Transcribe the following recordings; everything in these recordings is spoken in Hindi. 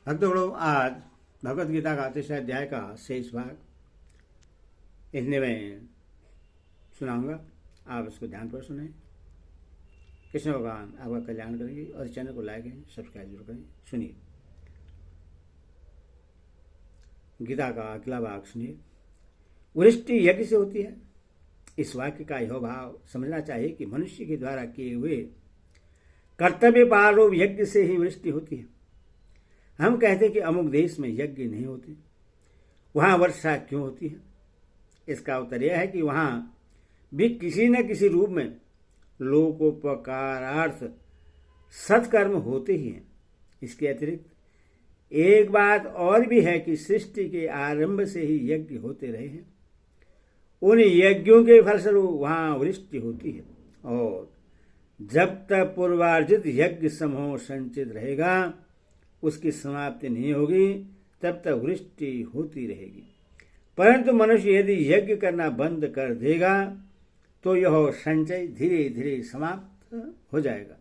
भक्तों, आज भगवत गीता का 3 अध्याय का शेष भाग इसने मैं सुनाऊंगा। आप इसको ध्यान पर सुने। कृष्ण भगवान आपका कल्याण करेंगे और चैनल को लाइक करें, सब्सक्राइब जरूर करें। सुनिए गीता का अगला भाग सुनिए। वृष्टि यज्ञ से होती है। इस वाक्य का यह भाव समझना चाहिए कि मनुष्य के द्वारा किए हुए कर्तव्य पालों यज्ञ से ही वृष्टि होती है। हम कहते हैं कि अमुक देश में यज्ञ नहीं होते, वहां वर्षा क्यों होती है? इसका उत्तर यह है कि वहां भी किसी न किसी रूप में लोकोपकारार्थ सत्कर्म होते ही हैं। इसके अतिरिक्त एक बात और भी है कि सृष्टि के आरंभ से ही यज्ञ होते रहे हैं। उन यज्ञों के फलस्वरूप वहां वृष्टि होती है, और जब तक पूर्वार्जित यज्ञ समूह संचित रहेगा, उसकी समाप्ति नहीं होगी, तब तक वृष्टि होती रहेगी। परंतु मनुष्य यदि यज्ञ करना बंद कर देगा तो यह संचय धीरे धीरे समाप्त हो जाएगा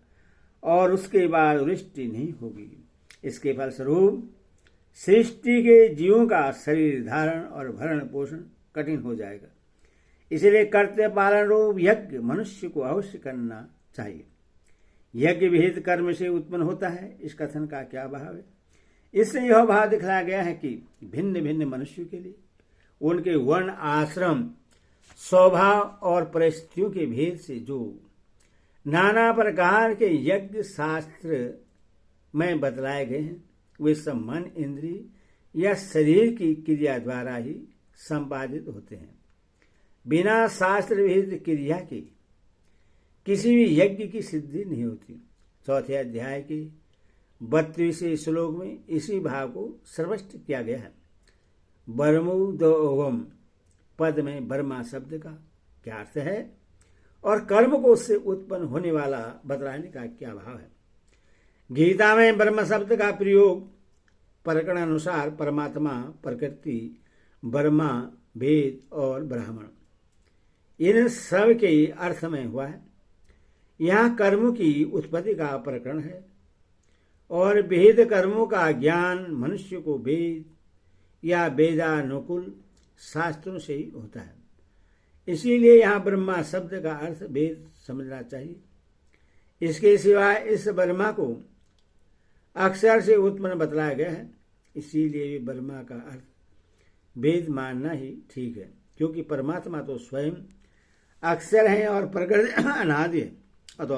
और उसके बाद वृष्टि नहीं होगी। इसके फलस्वरूप सृष्टि के जीवों का शरीर धारण और भरण पोषण कठिन हो जाएगा। इसलिए कर्तव्य पालन रूप यज्ञ मनुष्य को अवश्य करना चाहिए। यज्ञ विहित कर्म से उत्पन्न होता है, इस कथन का क्या भाव है? इससे यह भाव दिखलाया गया है कि भिन्न भिन्न मनुष्यों के लिए उनके वर्ण, आश्रम, स्वभाव और परिस्थितियों के भेद से जो नाना प्रकार के यज्ञ शास्त्र में बतलाए गए हैं, वे सब मन, इंद्रिय या शरीर की क्रिया द्वारा ही संपादित होते हैं। बिना शास्त्र विहित क्रिया के किसी भी यज्ञ की सिद्धि नहीं होती। 4 अध्याय के 32वें श्लोक में इसी भाव को स्पष्ट किया गया है। बर्मुदोवम पद में बर्मा शब्द का क्या अर्थ है और कर्म को उससे उत्पन्न होने वाला बतलाने का क्या भाव है? गीता में ब्रह्म शब्द का प्रयोग प्रकरण अनुसार परमात्मा, प्रकृति, ब्रह्मा, वेद और ब्राह्मण इन सब के अर्थ में हुआ है। यहाँ कर्मों की उत्पत्ति का प्रकरण है और वेद कर्मों का ज्ञान मनुष्य को वेद या वेदानुकूल शास्त्रों से ही होता है। इसीलिए यहाँ ब्रह्मा शब्द का अर्थ वेद समझना चाहिए। इसके सिवा इस ब्रह्मा को अक्षर से उत्पन्न बतलाया गया है, इसीलिए भी ब्रह्मा का अर्थ वेद मानना ही ठीक है, क्योंकि परमात्मा तो स्वयं अक्षर है और प्रकृति अनादि है, अतः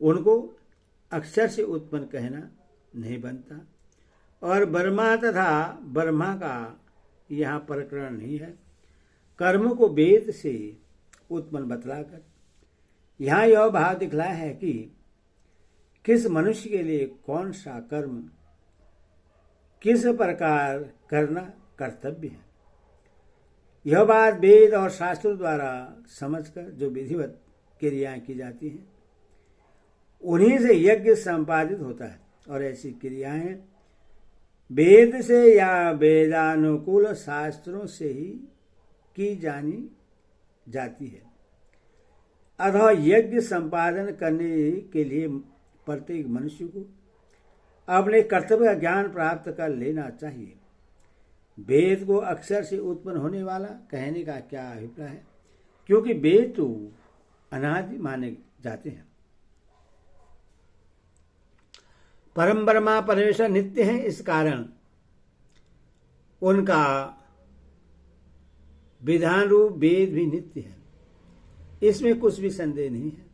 उनको अक्षर से उत्पन्न कहना नहीं बनता। और ब्रह्मा तथा ब्रह्मा का यहाँ प्रकरण नहीं है। कर्म को वेद से उत्पन्न बतलाकर यहाँ यह भाव दिखलाया है कि किस मनुष्य के लिए कौन सा कर्म किस प्रकार करना कर्तव्य है। यह बात वेद और शास्त्रों द्वारा समझकर जो विधिवत क्रियाएं की जाती हैं, उन्हीं से यज्ञ संपादित होता है, और ऐसी क्रियाएं वेद से या वेदानुकूल शास्त्रों से ही की जानी जाती है। अतः यज्ञ संपादन करने के लिए प्रत्येक मनुष्य को अपने कर्तव्य का ज्ञान प्राप्त कर लेना चाहिए। वेद को अक्षर से उत्पन्न होने वाला कहने का क्या अभिप्राय है? क्योंकि वेद तो अनादि माने जाते हैं। परम ब्रह्मा परमेश्वर नित्य है, इस कारण उनका विधान रूप वेद भी नित्य है, इसमें कुछ भी संदेह नहीं है।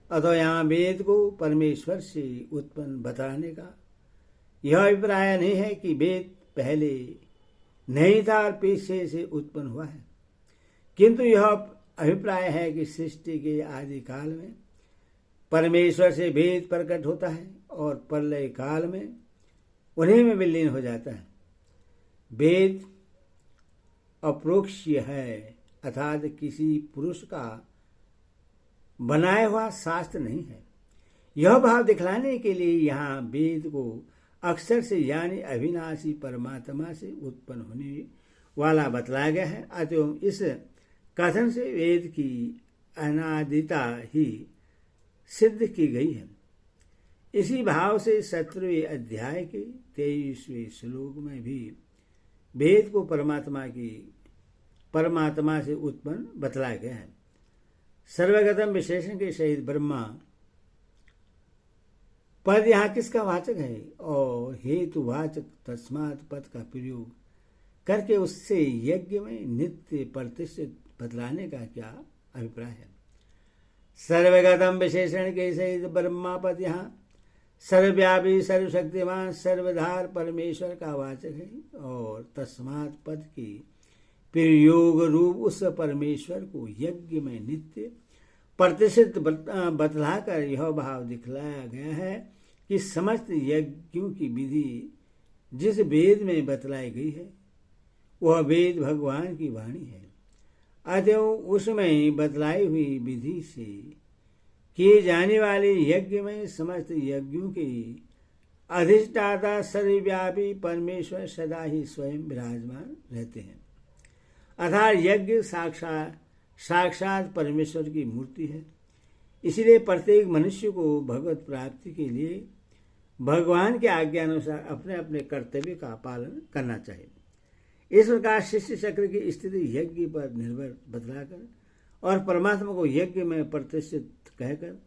अतः यहाँ वेद को परमेश्वर से उत्पन्न बताने का यह अभिप्राय नहीं है कि वेद पहले नहीं था और पीछे से उत्पन्न हुआ है, किंतु यह अभिप्राय है कि सृष्टि के आदि काल में परमेश्वर से वेद प्रकट होता है और प्रलय काल में उन्हीं में विलीन हो जाता है। वेद अप्रोक्ष्य है, अर्थात किसी पुरुष का बनाया हुआ शास्त्र नहीं है। यह भाव दिखलाने के लिए यहाँ वेद को अक्षर से यानी अविनाशी परमात्मा से उत्पन्न होने वाला बतलाया गया है। अतः इस कथन से वेद की अनादिता ही सिद्ध की गई है। इसी भाव से 17वें अध्याय के 23वें श्लोक में भी वेद को परमात्मा से उत्पन्न बतलाया गया है। सर्वगतम विशेषण के सहित ब्रह्मा पद यहाँ किसका वाचक है और हेतुवाचक तस्मात् पद का प्रयोग करके उससे यज्ञ में नित्य प्रतिष्ठित बतलाने का क्या अभिप्राय है। सर्वगतम विशेषण के सहित ब्रह्मा पद यहाँ सर्वव्यापी सर्वशक्तिमान सर्वधार परमेश्वर का वाचक है और तस्मात् पद की प्रयोग रूप उस परमेश्वर को यज्ञ में नित्य प्रतिष्ठित बतलाकर यह भाव दिखलाया गया है कि समस्त यज्ञों की विधि जिस वेद में बतलाई गई है वह वेद भगवान की वाणी है। अतएव उसमें बतलाई हुई विधि से किए जाने वाले यज्ञ में समस्त यज्ञों के अधिष्ठाता सर्वव्यापी परमेश्वर सदा ही स्वयं विराजमान रहते हैं। अर्थात यज्ञ साक्षात परमेश्वर की मूर्ति है। इसलिए प्रत्येक मनुष्य को भगवत प्राप्ति के लिए भगवान के आज्ञा अनुसार अपने अपने कर्तव्य का पालन करना चाहिए। इस प्रकार शिष्य चक्र की स्थिति यज्ञ पर निर्भर बतलाकर और परमात्मा को यज्ञ में प्रतिष्ठित कहकर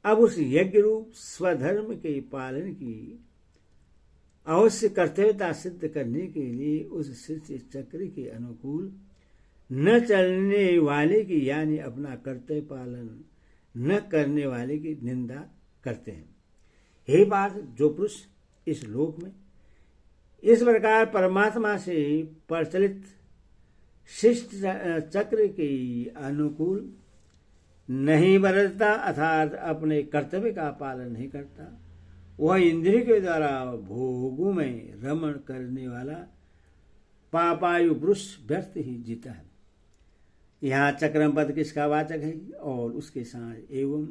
अब उस यज्ञ रूप स्वधर्म के पालन की अवश्य कर्तव्यता सिद्ध करने के लिए उस शिष्य चक्र के अनुकूल न चलने वाले की यानी अपना कर्तव्य पालन न करने वाले की निंदा करते हैं। हे पार्थ, जो पुरुष इस लोक में इस प्रकार परमात्मा से प्रचलित शिष्ट चक्र के अनुकूल नहीं बरतता अर्थात अपने कर्तव्य का पालन नहीं करता, वह इंद्रिय के द्वारा भोगों में रमण करने वाला पापायु पुरुष व्यर्थ ही जीता है। यहाँ चक्रम पद किसका वाचक है और उसके साथ एवं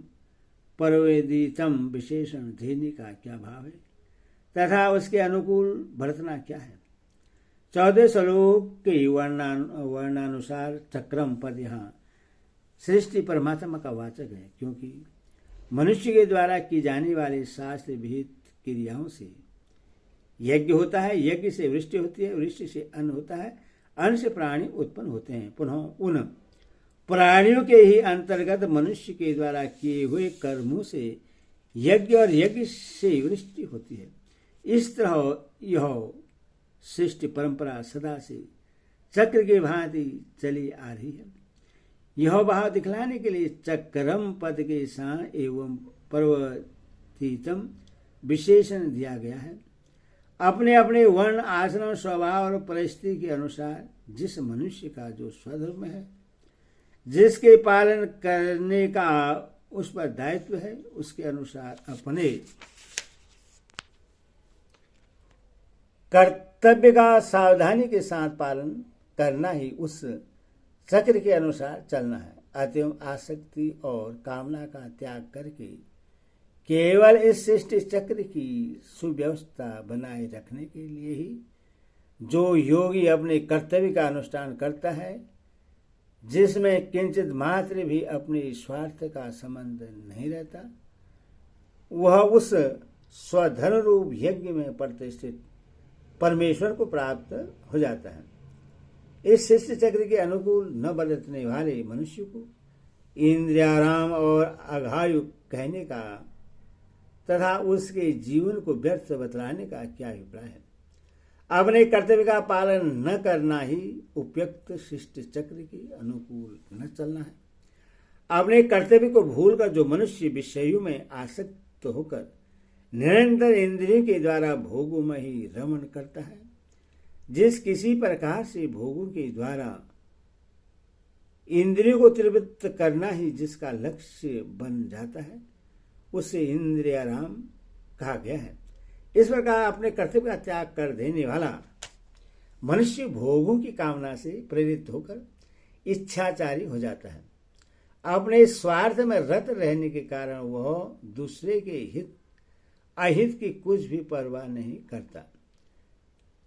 परवेदितम विशेषण देने का क्या भाव है तथा उसके अनुकूल बरतना क्या है। 14 श्लोक के वर्णानुसार चक्रम पद यहाँ सृष्टि परमात्मा का वाचक है, क्योंकि मनुष्य के द्वारा की जाने वाली शास्त्र विहित क्रियाओं से यज्ञ होता है, यज्ञ से वृष्टि होती है, वृष्टि से अन्न होता है, अन्न से प्राणी उत्पन्न होते हैं। पुनः उन प्राणियों के ही अंतर्गत मनुष्य के द्वारा किए हुए कर्मों से यज्ञ और यज्ञ से वृष्टि होती है। इस तरह यह सृष्टि परंपरा सदा से चक्र के भांति चली आ रही है। यह भाव दिखलाने के लिए चक्रम पद के साथ एवं पर्वतीतम विशेषण दिया गया है। अपने अपने वर्ण आचरण स्वभाव और परिस्थिति के अनुसार जिस मनुष्य का जो स्वधर्म है, जिसके पालन करने का उस पर दायित्व है, उसके अनुसार अपने कर्तव्य का सावधानी के साथ पालन करना ही उस चक्र के अनुसार चलना है। अतएव आसक्ति और कामना का त्याग करके केवल इस सृष्टि चक्र की सुव्यवस्था बनाए रखने के लिए ही जो योगी अपने कर्तव्य का अनुष्ठान करता है, जिसमें किंचित मात्र भी अपने स्वार्थ का संबंध नहीं रहता, वह उस स्वधर्म रूप यज्ञ में प्रतिष्ठित परमेश्वर को प्राप्त हो जाता है। इस शिष्ट चक्र के अनुकूल न बरतने वाले मनुष्य को इंद्रियाराम और अघायु कहने का तथा उसके जीवन को व्यर्थ बतलाने का क्या अभिप्राय है। अपने कर्तव्य का पालन न करना ही उपयुक्त शिष्ट चक्र के अनुकूल न चलना है। अपने कर्तव्य को भूलकर जो मनुष्य विषयों में आसक्त होकर निरंतर इंद्रियों के द्वारा भोगों में ही रमण करता है, जिस किसी प्रकार से भोगों के द्वारा इंद्रियों को तृप्त करना ही जिसका लक्ष्य बन जाता है, उसे इंद्रियाराम कहा गया है। इस प्रकार अपने कर्तव्य का त्याग कर देने वाला मनुष्य भोगों की कामना से प्रेरित होकर इच्छाचारी हो जाता है। अपने स्वार्थ में रत रहने के कारण वह दूसरे के हित अहित की कुछ भी परवाह नहीं करता,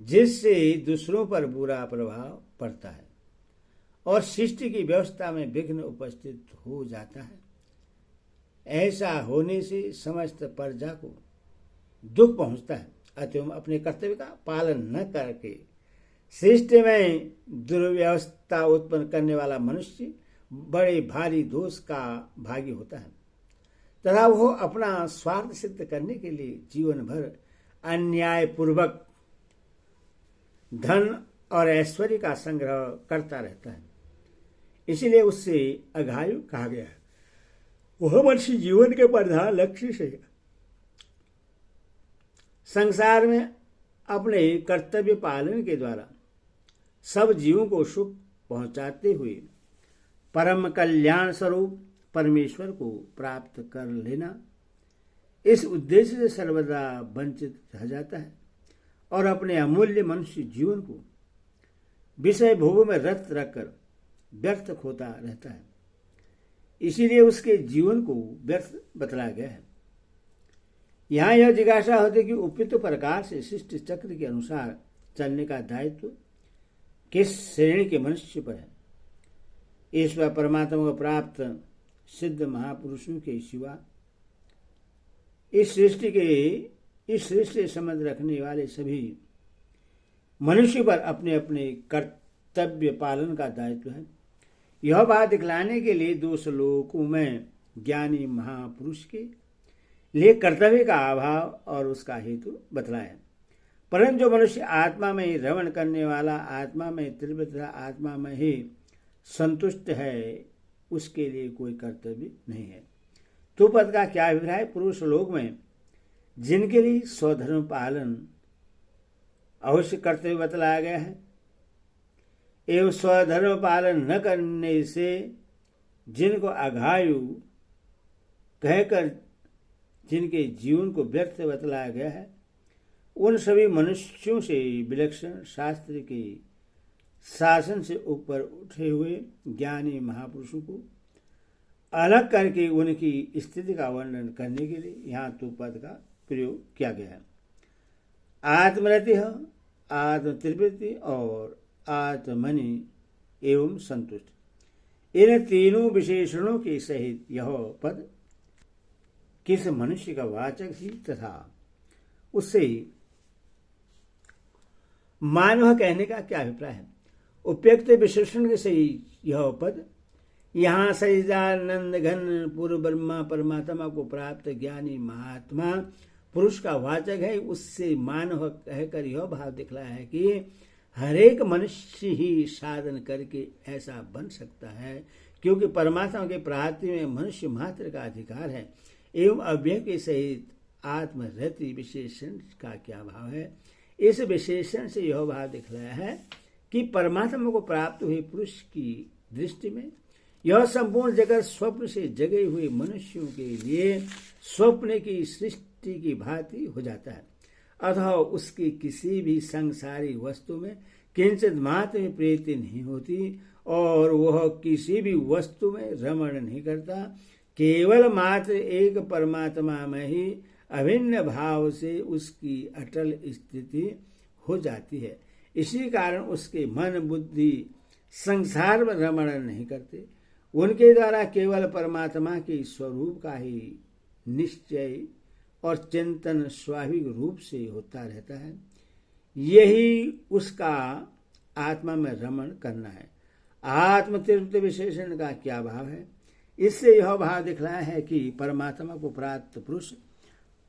जिससे दूसरों पर बुरा प्रभाव पड़ता है और सृष्टि की व्यवस्था में विघ्न उपस्थित हो जाता है। ऐसा होने से समस्त प्रजा को दुख पहुंचता है। अतः अपने कर्तव्य का पालन न करके सृष्टि में दुर्व्यवस्था उत्पन्न करने वाला मनुष्य बड़े भारी दोष का भागी होता है तथा वह अपना स्वार्थ सिद्ध करने के लिए जीवन भर अन्यायपूर्वक धन और ऐश्वर्य का संग्रह करता रहता है। इसीलिए उससे अघायु कहा गया है। वह मनुष्य जीवन के प्रधान लक्ष्य से संसार में अपने कर्तव्य पालन के द्वारा सब जीवों को सुख पहुंचाते हुए परम कल्याण स्वरूप परमेश्वर को प्राप्त कर लेना, इस उद्देश्य से सर्वदा वंचित रह जाता है और अपने अमूल्य मनुष्य जीवन को विषय भोगों में रत रखकर व्यर्थ खोता रहता है। इसीलिए उसके जीवन को व्यर्थ बतलाया गया है। यहाँ यह जिज्ञासा होती है कि उपयुक्त प्रकार से सृष्टि चक्र के अनुसार चलने का दायित्व किस श्रेणी के मनुष्य पर है। ईश्वर परमात्मा को प्राप्त सिद्ध महापुरुषों के सिवा इस सृष्टि संबंध रखने वाले सभी मनुष्य पर अपने अपने कर्तव्य पालन का दायित्व है। यह बात दिखलाने के लिए 2 श्लोकों में ज्ञानी महापुरुष के लिए कर्तव्य का अभाव और उसका हेतु बतलाया। परंतु जो मनुष्य आत्मा में ही रमण करने वाला, आत्मा में त्रिवृत, आत्मा में ही संतुष्ट है, उसके लिए कोई कर्तव्य नहीं है। तो पद का क्या अभिप्राय? पुरुष लोक में जिनके लिए स्वधर्म पालन अवश्य कर्तव्य बतलाया गया है एवं स्वधर्म पालन न करने से जिनको अघायु कहकर जिनके जीवन को व्यर्थ बतलाया गया है, उन सभी मनुष्यों से विलक्षण शास्त्र के शासन से ऊपर उठे हुए ज्ञानी महापुरुषों को अलग करके उनकी स्थिति का वर्णन करने के लिए यहाँ तो पद का प्रयोग किया गया है। आत्मरति, आत्मतृप्ति और आत्मनि एवं संतुष्ट, इन तीनों विशेषणों के सहित यह पद किस मनुष्य का वाचक ही तथा उससे मानव कहने का क्या अभिप्राय है? उपयुक्त विशेषण के सही यह पद यहाँ सहिदानंद घन पूर्व ब्रह्मा परमात्मा को प्राप्त ज्ञानी महात्मा पुरुष का वाचक है। उससे मानव कहकर यह भाव दिखलाया है कि हरेक मनुष्य ही साधन करके ऐसा बन सकता है, क्योंकि परमात्मा के प्राप्ति में मनुष्य मात्र का अधिकार है। एवं अव्यय के सहित आत्मरति विशेषण का क्या भाव है? इस विशेषण से यह भाव दिखलाया है कि परमात्मा को प्राप्त हुए पुरुष की दृष्टि में यह संपूर्ण जगत स्वप्न से जगे हुए मनुष्यों के लिए स्वप्न की सृष्टि की भांति हो जाता है, अथवा उसकी किसी भी संसारी वस्तु में किंचित मात्र में प्रीति नहीं होती और वह किसी भी वस्तु में रमण नहीं करता। केवल मात्र एक परमात्मा में ही अभिन्न भाव से उसकी अटल स्थिति हो जाती है। इसी कारण उसके मन बुद्धि संसार में रमण नहीं करते। उनके द्वारा केवल परमात्मा के स्वरूप का ही निश्चय और चिंतन स्वाभाविक रूप से होता रहता है। यही उसका आत्मा में रमण करना है। आत्मतृप्ति विशेषण का क्या भाव है? इससे यह भाव दिखलाया है कि परमात्मा को प्राप्त पुरुष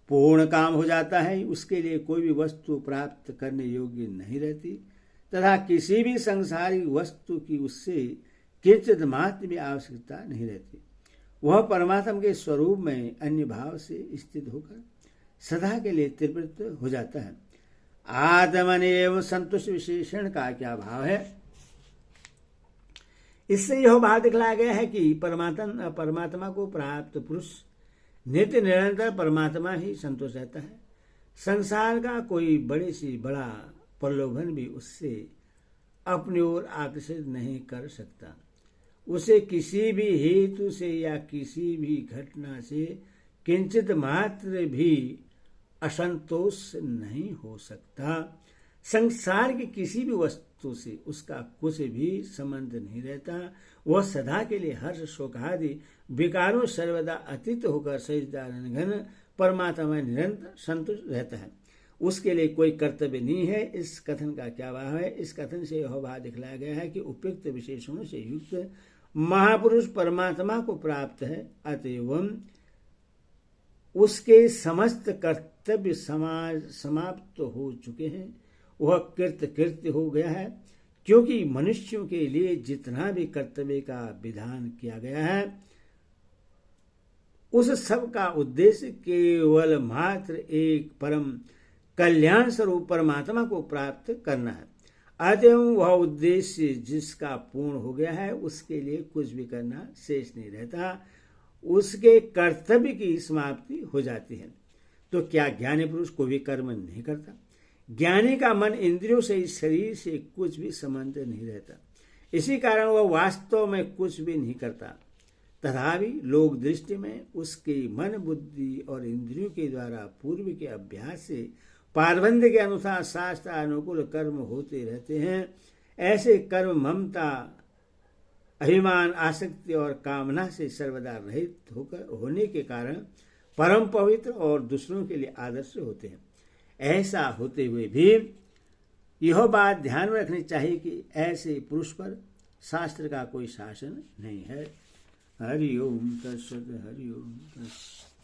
पूर्ण काम हो जाता है, उसके लिए कोई भी वस्तु प्राप्त करने योग्य नहीं रहती तथा किसी भी संसारी वस्तु की उससे किंचित मात्र भी आवश्यकता नहीं रहती। वह परमात्मा के स्वरूप में अन्य भाव से स्थित होकर सदा के लिए त्रिवृत्त हो जाता है। आत्मन एवं संतुष्ट विशेषण का क्या भाव है? इससे यह भाव दिखलाया गया है कि परमात्मा को प्राप्त पुरुष नित्य निरंतर परमात्मा ही संतुष्ट रहता है। संसार का कोई बड़े से बड़ा प्रलोभन भी उससे अपनी ओर आकर्षित नहीं कर सकता। उसे किसी भी हेतु से या किसी भी घटना से किंचित मात्र भी असंतोष नहीं हो सकता। संसार की किसी भी वस्तु से उसका कुछ भी संबंध नहीं रहता। वह सदा के लिए हर्ष शोक आदि विकारों सर्वदा अतीत होकर सच्चिदानंद परमात्मा में निरंतर संतुष्ट रहता है। उसके लिए कोई कर्तव्य नहीं है। इस कथन का क्या भाव है? इस कथन से यह भाव दिखलाया गया है कि उपयुक्त विशेषणों से युक्त महापुरुष परमात्मा को प्राप्त है, अतएव उसके समस्त कर्तव्य समाप्त हो चुके हैं। वह कृत्य हो गया है, क्योंकि मनुष्यों के लिए जितना भी कर्तव्य का विधान किया गया है उस सब का उद्देश्य केवल मात्र एक परम कल्याण स्वरूप परमात्मा को प्राप्त करना है। अतएव वह उद्देश्य जिसका पूर्ण हो गया है उसके लिए कुछ भी करना शेष नहीं रहता, उसके कर्तव्य की समाप्ति हो जाती है। तो क्या ज्ञानी पुरुष कोई भी कर्म नहीं करता? ज्ञानी का मन इंद्रियों से, इस शरीर से कुछ भी संबंध नहीं रहता, इसी कारण वह वास्तव में कुछ भी नहीं करता। तथापि लोक दृष्टि में उसके मन बुद्धि और इंद्रियों के द्वारा पूर्व के अभ्यास से पारबंध के अनुसार शास्त्र अनुकूल कर्म होते रहते हैं। ऐसे कर्म ममता, अभिमान, आसक्ति और कामना से सर्वदा रहित होने के कारण परम पवित्र और दूसरों के लिए आदर्श होते हैं। ऐसा होते हुए भी यह बात ध्यान में रखनी चाहिए कि ऐसे पुरुष पर शास्त्र का कोई शासन नहीं है। हरि ओम तत्सत। हरि ओम तत्सत।